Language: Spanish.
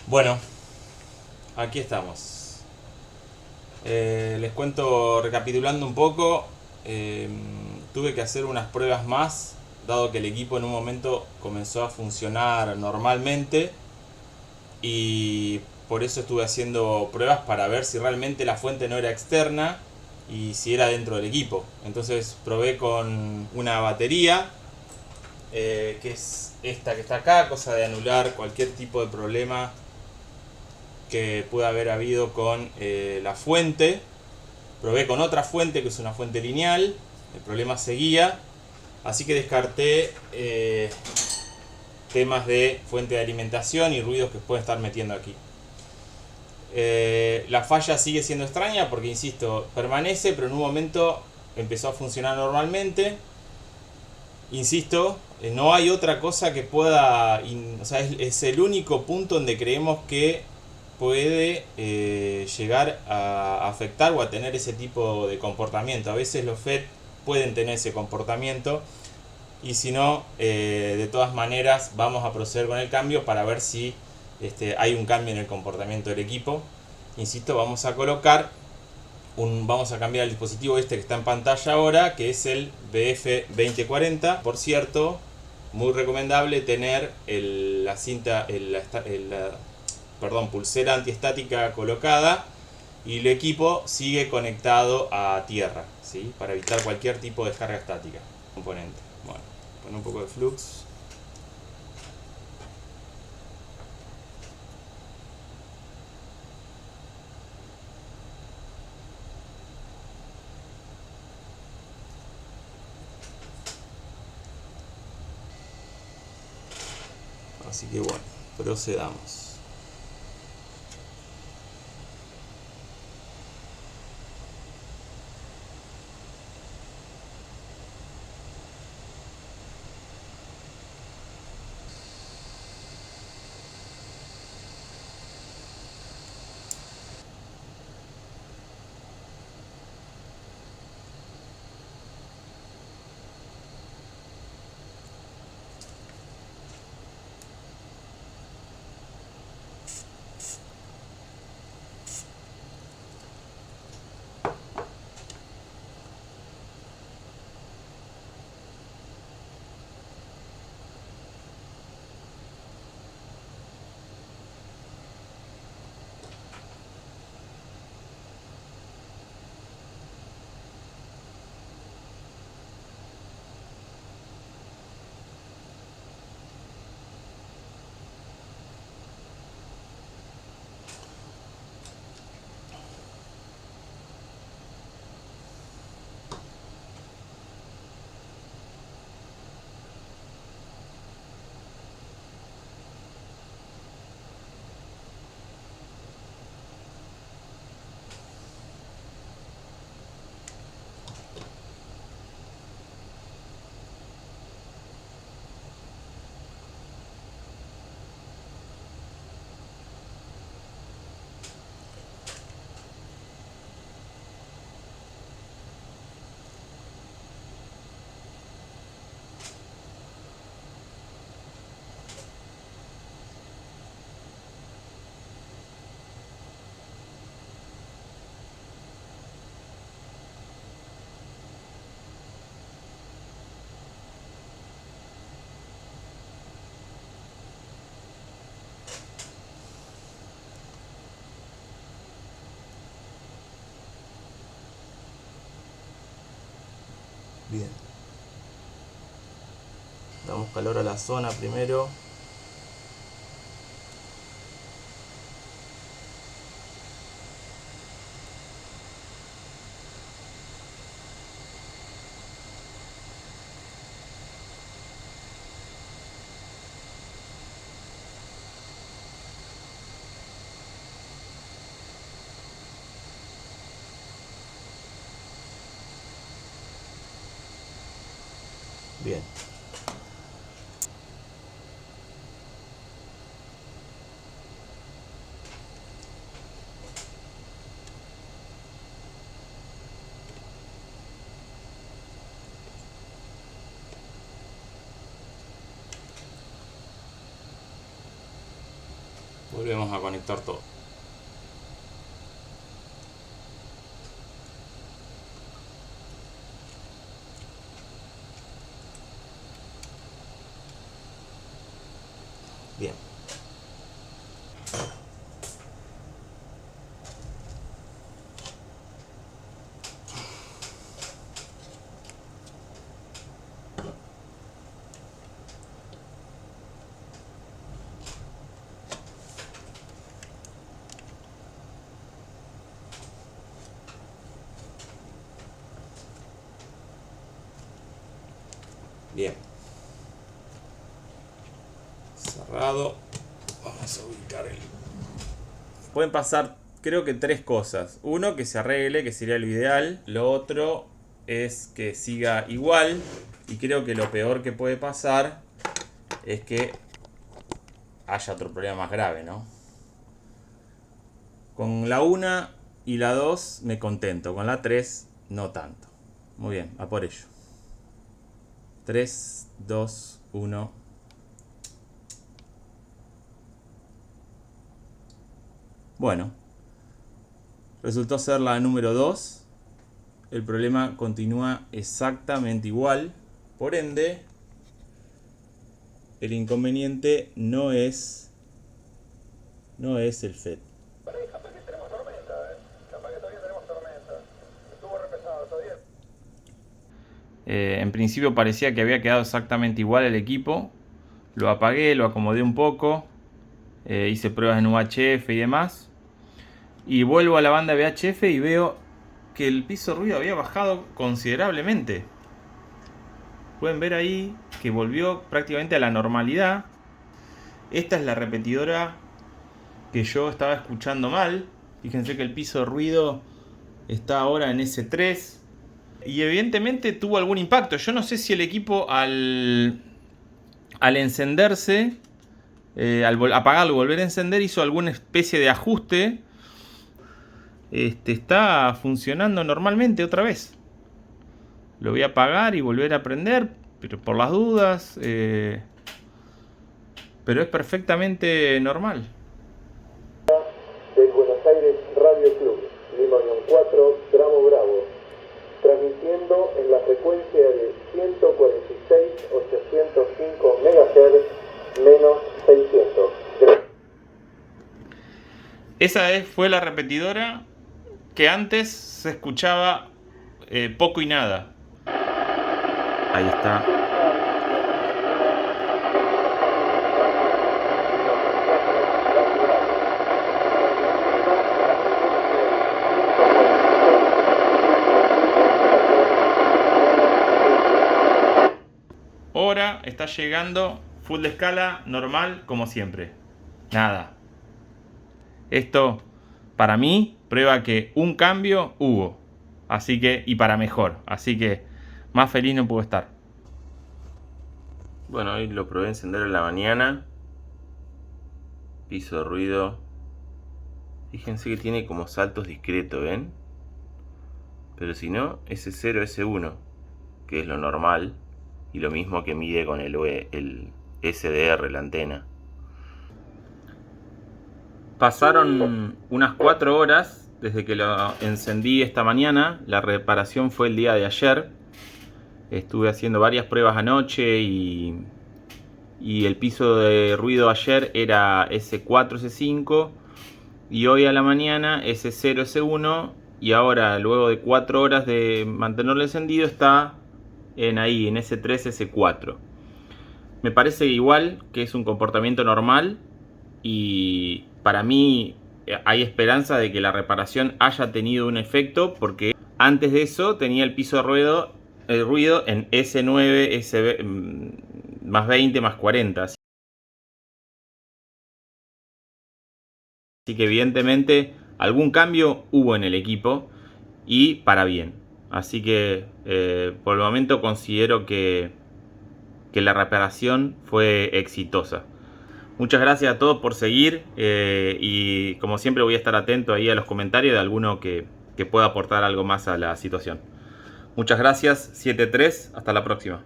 Bueno, aquí estamos. Les cuento, recapitulando un poco, eh, tuve que hacer unas pruebas más, dado que el equipo en un momento comenzó a funcionar normalmente y por eso estuve haciendo pruebas para ver si realmente la fuente no era externa y si era dentro del equipo. Entonces probé con una batería, que es esta que está acá, cosa de anular cualquier tipo de problema que pueda haber habido con la fuente. Probé con otra fuente que es una fuente lineal, el problema seguía, así que descarté temas de fuente de alimentación y ruidos que pueden estar metiendo aquí. La falla sigue siendo extraña porque, insisto, permanece, pero en un momento empezó a funcionar normalmente. Insisto, no hay otra cosa que pueda, o sea, es el único punto donde creemos que puede llegar a afectar o a tener ese tipo de comportamiento. A veces los FED pueden tener ese comportamiento y si no, de todas maneras vamos a proceder con el cambio para ver si hay un cambio en el comportamiento del equipo. Insisto, vamos a cambiar el dispositivo este que está en pantalla ahora, que es el BF2040. Por cierto, muy recomendable tener la cinta, pulsera antiestática colocada y el equipo sigue conectado a tierra, ¿sí? Para evitar cualquier tipo de descarga estática. Componente. Bueno, pon un poco de flux. Así que bueno, procedamos. Bien. Damos calor a la zona primero. Bien. Volvemos a conectar todo. Bien. Bien. Cerrado. Vamos a ubicar el... Pueden pasar, creo que 3 cosas. Uno, que se arregle, que sería lo ideal. Lo otro es que siga igual. Y creo que lo peor que puede pasar es que haya otro problema más grave, ¿no? Con la 1 y la 2 me contento. Con la 3 no tanto. Muy bien, a por ello. 3, 2, 1. Bueno, resultó ser la número 2. El problema continúa exactamente igual. Por ende, el inconveniente no es el FET. Capaz que tenemos tormenta, capaz que todavía tenemos tormenta. Estuvo repesado, ¿todo bien? En principio parecía que había quedado exactamente igual el equipo. Lo apagué, lo acomodé un poco. Hice pruebas en UHF y demás. Y vuelvo a la banda VHF y veo que el piso ruido había bajado considerablemente. Pueden ver ahí que volvió prácticamente a la normalidad. Esta es la repetidora que yo estaba escuchando mal. Fíjense que el piso de ruido está ahora en S3. Y evidentemente tuvo algún impacto. Yo no sé si el equipo al encenderse, al apagarlo y volver a encender, hizo alguna especie de ajuste. Está funcionando normalmente otra vez. Lo voy a apagar y volver a prender, pero por las dudas. Pero es perfectamente normal. Del Buenos Aires Radio Club, Lima Unión 4, Tramo Bravo, transmitiendo en la frecuencia de 146.805 MHz menos 600. Esa fue la repetidora que antes se escuchaba poco y nada. Ahí está. Ahora está llegando full de escala, normal, como siempre. Nada. Esto, para mí, prueba que un cambio hubo. Así que, y para mejor. Así que, más feliz no puedo estar. Bueno, hoy lo probé encender en la mañana. Piso de ruido. Fíjense que tiene como saltos discretos, ¿ven? Pero si no, S0, S1, que es lo normal. Y lo mismo que mide con el SDR, la antena. Pasaron unas 4 horas desde que lo encendí esta mañana. La reparación fue el día de ayer. Estuve haciendo varias pruebas anoche y el piso de ruido ayer era S4, S5 y hoy a la mañana S0, S1 y ahora luego de 4 horas de mantenerlo encendido está en S3, S4. Me parece igual que es un comportamiento normal y para mí hay esperanza de que la reparación haya tenido un efecto, porque antes de eso tenía el piso de ruido en S9, S más 20, más 40. Así que evidentemente algún cambio hubo en el equipo y para bien. Así que por el momento considero que la reparación fue exitosa. Muchas gracias a todos por seguir y como siempre voy a estar atento ahí a los comentarios de alguno que pueda aportar algo más a la situación. Muchas gracias, 7-3, hasta la próxima.